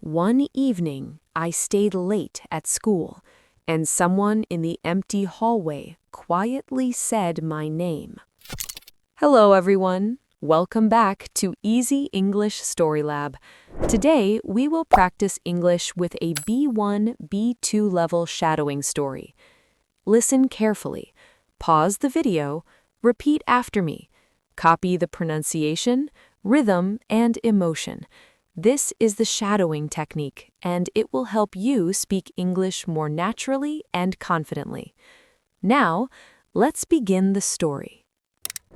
One evening, I stayed late at school, and someone in the empty hallway quietly said my name. Hello, everyone. Welcome back to Easy English StoryLab. Today, we will practice English with a B1, B2 level shadowing story. Listen carefully. Pause the video. Repeat after me. Copy the pronunciation, rhythm, and emotion. This is the shadowing technique, and it will help you speak English more naturally and confidently. Now, let's begin the story.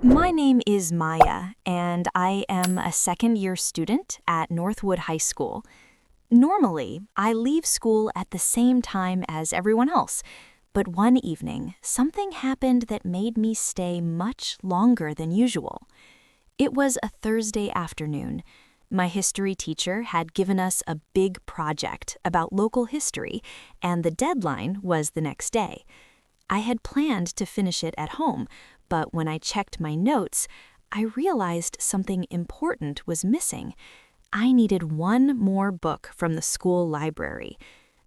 My name is Maya, and I am a second-year student at Northwood High School. Normally, I leave school at the same time as everyone else, but one evening, something happened that made me stay much longer than usual. It was a Thursday afternoon. My history teacher had given us a big project about local history, and the deadline was the next day. I had planned to finish it at home, but when I checked my notes, I realized something important was missing. I needed one more book from the school library.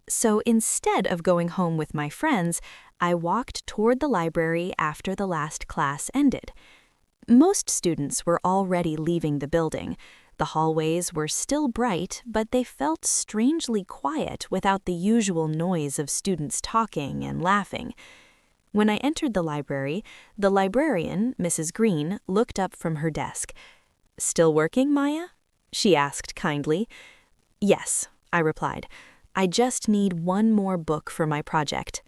So instead of going home with my friends, I walked toward the library after the last class ended. Most students were already leaving the building. The hallways were still bright, but they felt strangely quiet without the usual noise of students talking and laughing. When I entered the library, the librarian, Mrs. Green, looked up from her desk. "Still working, Maya?" she asked kindly. "Yes," I replied. "I just need one more book for my project."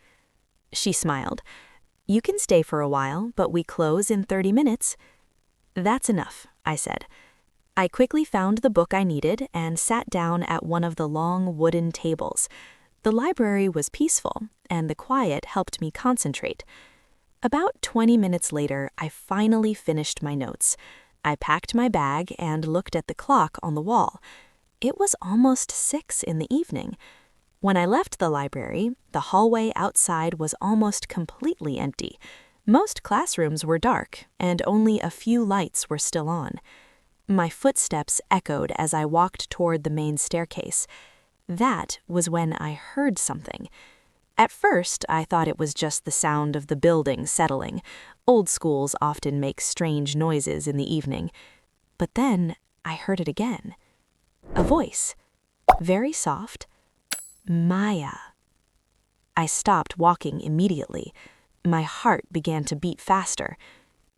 She smiled. "You can stay for a while, but we close in 30 minutes. "That's enough," I said. I quickly found the book I needed and sat down at one of the long wooden tables. The library was peaceful, and the quiet helped me concentrate. About 20 minutes later, I finally finished my notes. I packed my bag and looked at the clock on the wall. It was almost 6 in the evening. When I left the library, the hallway outside was almost completely empty. Most classrooms were dark, and only a few lights were still on. My footsteps echoed as I walked toward the main staircase. That was when I heard something. At first, I thought it was just the sound of the building settling. Old schools often make strange noises in the evening. But then I heard it again. A voice, very soft, "Maya." I stopped walking immediately. My heart began to beat faster.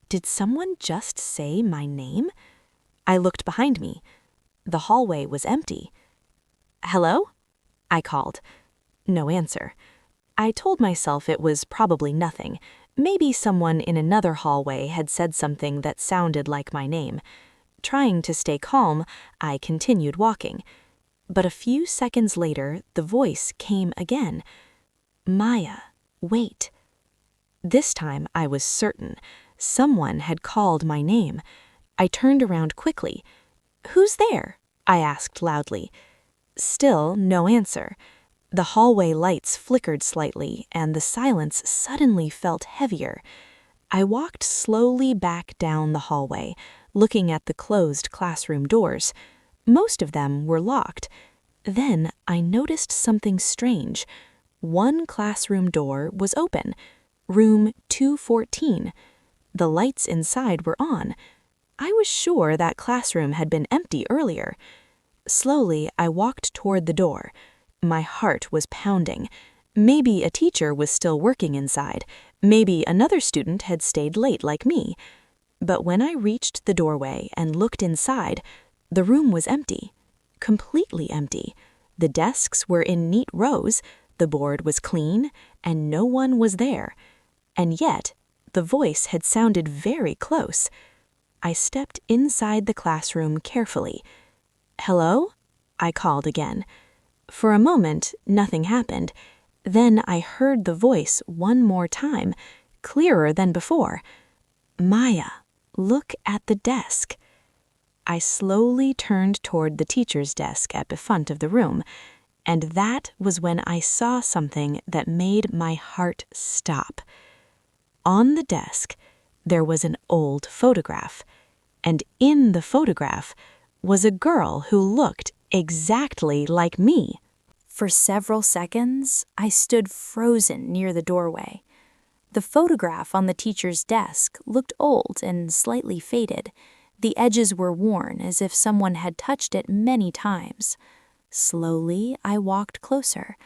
Did someone just say my name? I looked behind me. The hallway was empty. "Hello?" I called. No answer. I told myself it was probably nothing. Maybe someone in another hallway had said something that sounded like my name. Trying to stay calm, I continued walking. But a few seconds later, the voice came again. "Maya, wait." This time I was certain. Someone had called my name. I turned around quickly. "Who's there?" I asked loudly. Still no answer. The hallway lights flickered slightly, and the silence suddenly felt heavier. I walked slowly back down the hallway, looking at the closed classroom doors. Most of them were locked. Then I noticed something strange. One classroom door was open, room 214. The lights inside were on. I was sure that classroom had been empty earlier. Slowly, I walked toward the door. My heart was pounding. Maybe a teacher was still working inside. Maybe another student had stayed late like me. But when I reached the doorway and looked inside, the room was empty. Completely empty. The desks were in neat rows, the board was clean, and no one was there. And yet, the voice had sounded very close. I stepped inside the classroom carefully. "Hello?" I called again. For a moment, nothing happened. Then I heard the voice one more time, clearer than before. "Maya, look at the desk." I slowly turned toward the teacher's desk at the front of the room, and that was when I saw something that made my heart stop. On the desk, there was an old photograph, and in the photograph was a girl who looked exactly like me. For several seconds, I stood frozen near the doorway. The photograph on the teacher's desk looked old and slightly faded. The edges were worn as if someone had touched it many times. Slowly, I walked closer.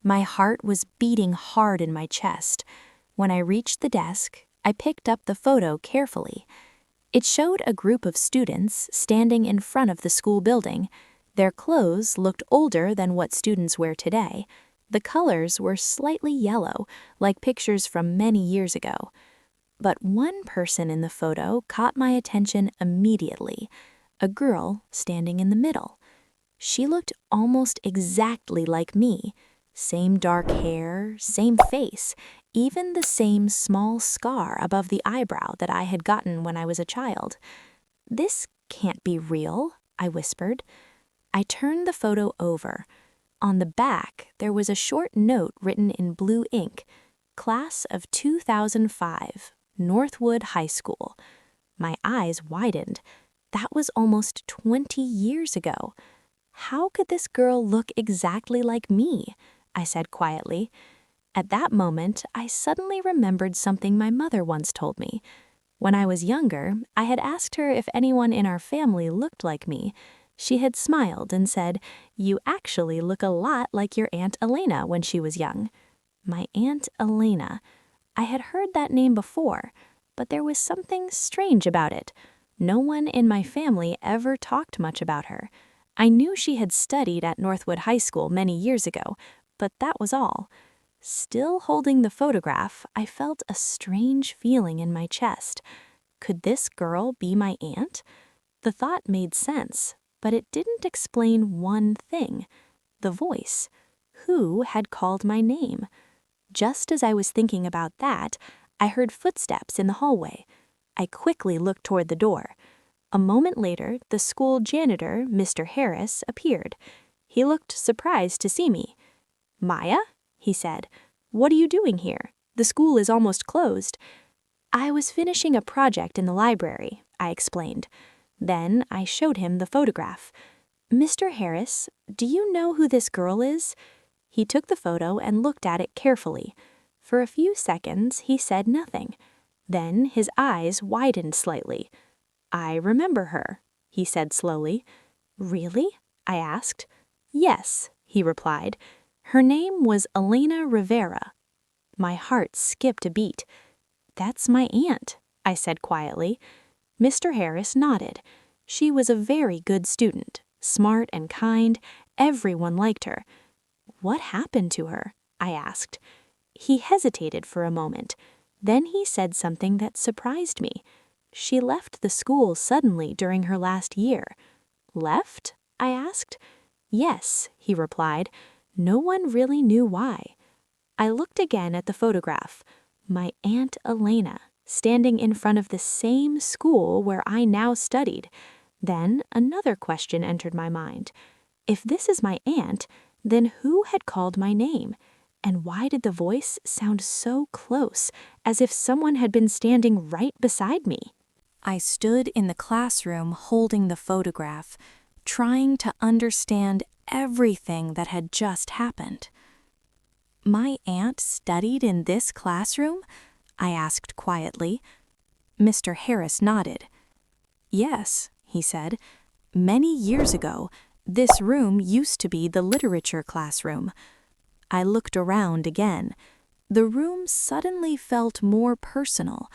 My heart was beating hard in my chest. When I reached the desk, I picked up the photo carefully. It showed a group of students standing in front of the school building. Their clothes looked older than what students wear today. The colors were slightly yellow, like pictures from many years ago. But one person in the photo caught my attention immediately, a girl standing in the middle. She looked almost exactly like me. Same dark hair, same face, even the same small scar above the eyebrow that I had gotten when I was a child. "This can't be real," I whispered. I turned the photo over. On the back, there was a short note written in blue ink, "Class of 2005, Northwood High School." My eyes widened. That was almost 20 years ago. How could this girl look exactly like me? I said quietly. At that moment, I suddenly remembered something my mother once told me. When I was younger, I had asked her if anyone in our family looked like me. She had smiled and said, "You actually look a lot like your Aunt Elena when she was young." My Aunt Elena. I had heard that name before, but there was something strange about it. No one in my family ever talked much about her. I knew she had studied at Northwood High School many years ago, but that was all. Still holding the photograph, I felt a strange feeling in my chest. Could this girl be my aunt? The thought made sense, but it didn't explain one thing: the voice. Who had called my name? Just as I was thinking about that, I heard footsteps in the hallway. I quickly looked toward the door. A moment later, the school janitor, Mr. Harris, appeared. He looked surprised to see me. "Maya?" he said. "What are you doing here? The school is almost closed." "I was finishing a project in the library," I explained. Then I showed him the photograph. "Mr. Harris, do you know who this girl is?" He took the photo and looked at it carefully. For a few seconds, he said nothing. Then his eyes widened slightly. "I remember her," he said slowly. "Really?" I asked. "Yes," he replied. "Her name was Elena Rivera." My heart skipped a beat. "That's my aunt," I said quietly. Mr. Harris nodded. She was a very good student, smart and kind. Everyone liked her. "What happened to her?" I asked. He hesitated for a moment. Then he said something that surprised me. "She left the school suddenly during her last year." "Left?" I asked. "Yes," he replied. "No one really knew why." I looked again at the photograph. My Aunt Elena, standing in front of the same school where I now studied. Then another question entered my mind. If this is my aunt, then who had called my name? And why did the voice sound so close, as if someone had been standing right beside me? I stood in the classroom holding the photograph, trying to understand everything that had just happened. "My aunt studied in this classroom?" I asked quietly. Mr. Harris nodded. "Yes," he said. "Many years ago, this room used to be the literature classroom." I looked around again. The room suddenly felt more personal,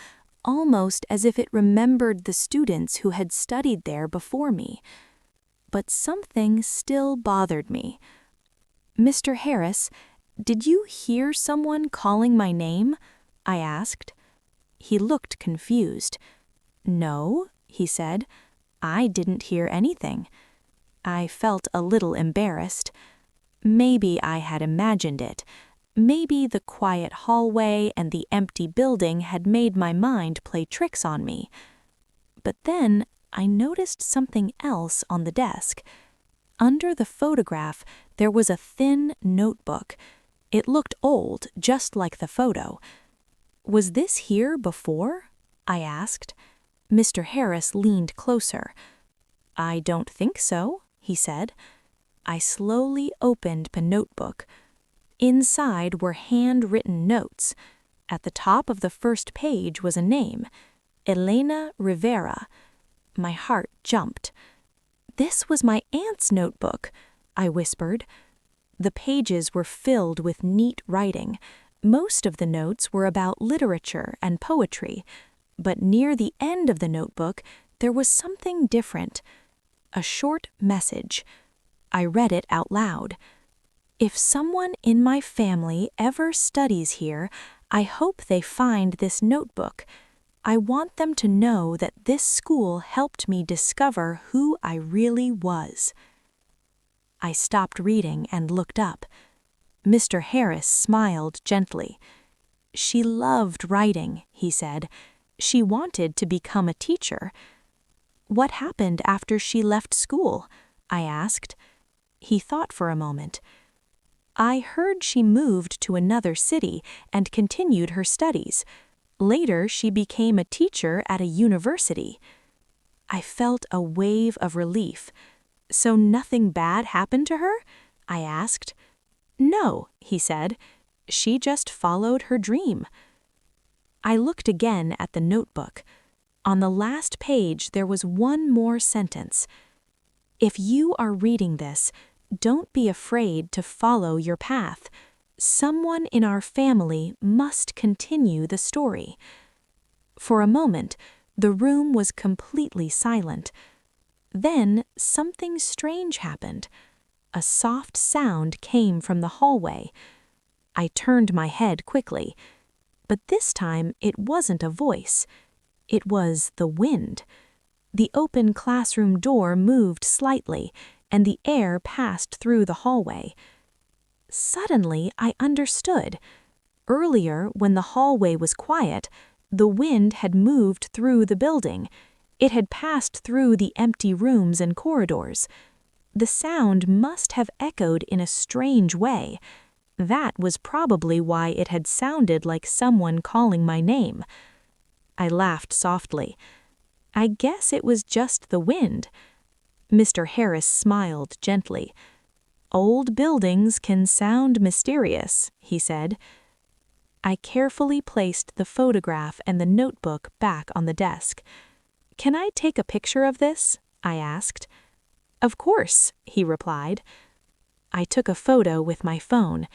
almost as if it remembered the students who had studied there before me. But something still bothered me. "Mr. Harris, did you hear someone calling my name?" I asked. He looked confused. "No," he said. "I didn't hear anything." I felt a little embarrassed. Maybe I had imagined it. Maybe the quiet hallway and the empty building had made my mind play tricks on me. But then I noticed something else on the desk. Under the photograph, there was a thin notebook. It looked old, just like the photo. "Was this here before?" I asked. Mr. Harris leaned closer. "I don't think so," he said. I slowly opened the notebook. Inside were handwritten notes. At the top of the first page was a name, Elena Rivera. My heart jumped. "This was my aunt's notebook," I whispered. The pages were filled with neat writing. Most of the notes were about literature and poetry, but near the end of the notebook there was something different. A short message. I read it out loud. "If someone in my family ever studies here, I hope they find this notebook. I want them to know that this school helped me discover who I really was." I stopped reading and looked up. Mr. Harris smiled gently. "She loved writing," he said. "She wanted to become a teacher." "What happened after she left school?" I asked. He thought for a moment. "I heard she moved to another city and continued her studies. Later, she became a teacher at a university." I felt a wave of relief. "So nothing bad happened to her?" I asked. "No," he said. "She just followed her dream." I looked again at the notebook. On the last page there was one more sentence. "If you are reading this, don't be afraid to follow your path. Someone in our family must continue the story." For a moment, the room was completely silent. Then something strange happened. A soft sound came from the hallway. I turned my head quickly, but this time it wasn't a voice. It was the wind. The open classroom door moved slightly, and the air passed through the hallway. Suddenly, I understood. Earlier, when the hallway was quiet, the wind had moved through the building. It had passed through the empty rooms and corridors. The sound must have echoed in a strange way. That was probably why it had sounded like someone calling my name. I laughed softly. I guess it was just the wind. Mr. Harris smiled gently. "Old buildings can sound mysterious," he said. I carefully placed the photograph and the notebook back on the desk. "Can I take a picture of this?" I asked. "Of course," he replied. I took a photo with my phone.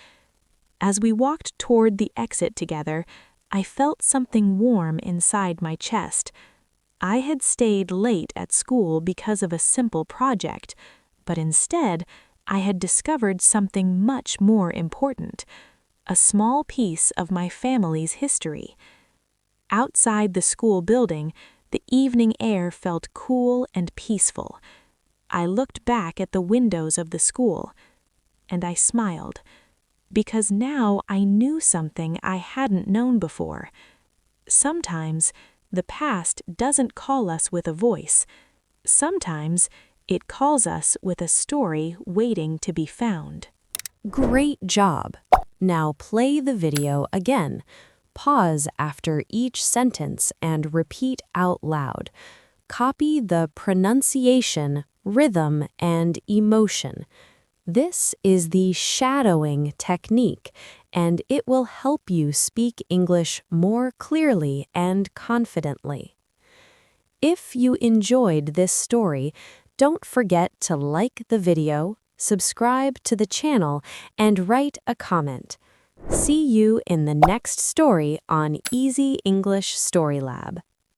As we walked toward the exit together, I felt something warm inside my chest. I had stayed late at school because of a simple project, but instead, I had discovered something much more important, a small piece of my family's history. Outside the school building, the evening air felt cool and peaceful. I looked back at the windows of the school, and I smiled, because now I knew something I hadn't known before. Sometimes, the past doesn't call us with a voice. Sometimes, it calls us with a story waiting to be found. Great job! Now play the video again. Pause after each sentence and repeat out loud. Copy the pronunciation, rhythm, and emotion. This is the shadowing technique, and it will help you speak English more clearly and confidently. If you enjoyed this story, don't forget to like the video, subscribe to the channel, and write a comment. See you in the next story on Easy English StoryLab.